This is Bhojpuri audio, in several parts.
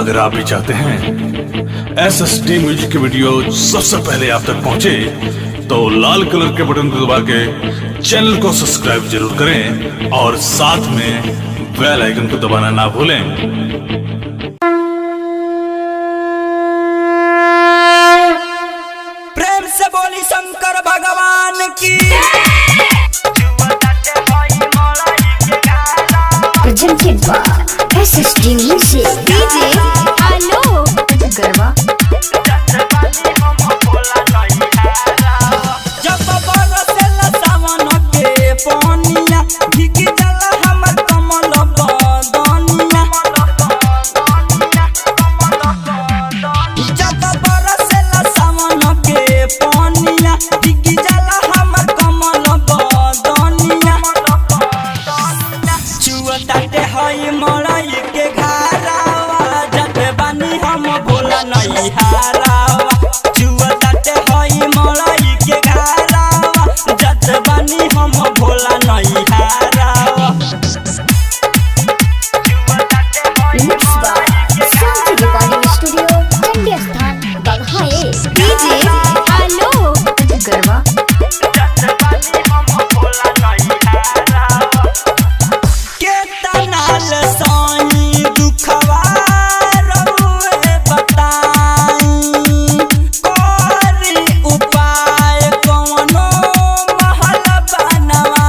अगर आप भी चाहते हैं SSD म्यूजिक की वीडियो सबसे पहले आप तक पहुंचे, तो लाल कलर के बटन को दबा के चैनल को सब्सक्राइब जरूर करें और साथ में बेल आइकन को दबाना ना भूलें। प्रेम से बोली शंकर भगवान की। Presented by SSD Music. DJ Hello गरबा। जब बरसेला सावन के पानिया, भीगी जाला हमर कमल बदनिया। जब बरसेला सावन के पानिया, भीगी जाला हमर कमल बदनिया। चुअताटे हई मड़ई के घरावा, जते बानी हम भोला नहीं हारावा। चुअताटे हई मड़ई के घरावा, जते बानी हम भोला नहीं हारावा। Mixed by Santi Recording Studio, Chandiya Sthan, Baghaye. DJ Hello गरबा। केतनाल साईं दुखवा रहुए बताई, कोरी उपाय कवनो महल बनवाई।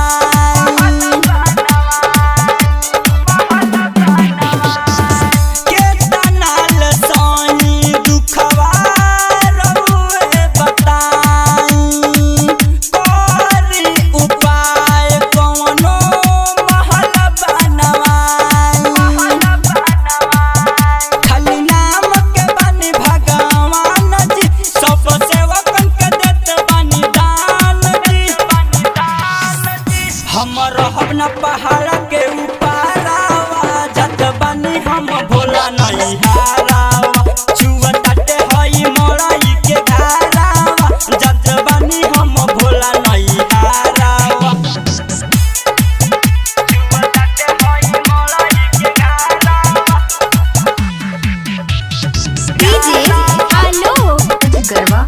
केतनाल साईं दुखवा रहुए बताई, कोरी उपाय कवनो महल बनवाई। खाली नाम के बानी भगवान जी, सब सेवकन के देत बानी दान जी। हम रहब न पहाड़ के ऊपरावा, जत बानी हम भोला नहीं हारावा। चुअताटे हई मड़ई के घरावा, जत बानी हम भोला नहीं हारावा। DJ Hello गरबा।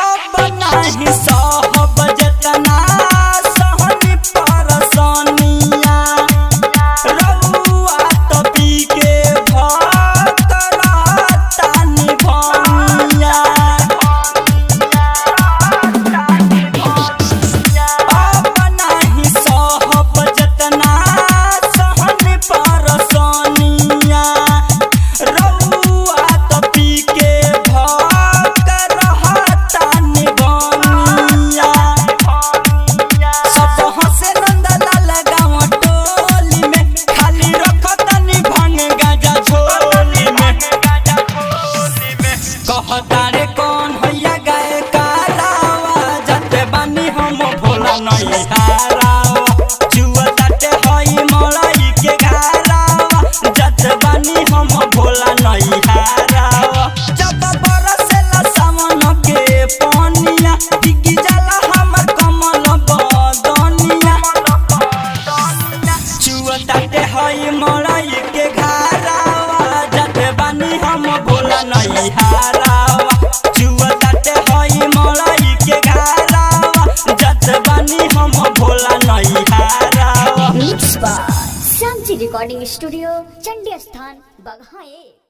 अब नाही सहब जतना सहनी परसनिया, रउआ त पी के भतरतानी भनिया। अब नाही सहब जतना सहनी परसनिया, रउआ त पी के भतरतानी भनिया। सब हंसे नंदलाल गाँव टोली में, खाली रखतनी भंग गाजा झोली में। कहता रे कौन हैया गाय कालावा, जते बानी हम भोला नहीं हारावा। चुअताटे हई मड़ई के घरावा, जते बानी हम भोला नहीं हारावा। जब बरसेला सावन के पानिया, भीगी जाला हमर कमल बदनिया। चुअताटे हई मड़ई के घरावा, जते बानी हम भोला नहीं हारावा। चुअताटे हई मड़ई के घरावा, जते बानी हम भोला नहीं हारावा। Mixed by Santi Recording Studio, Chandiya Sthan, Baghaye.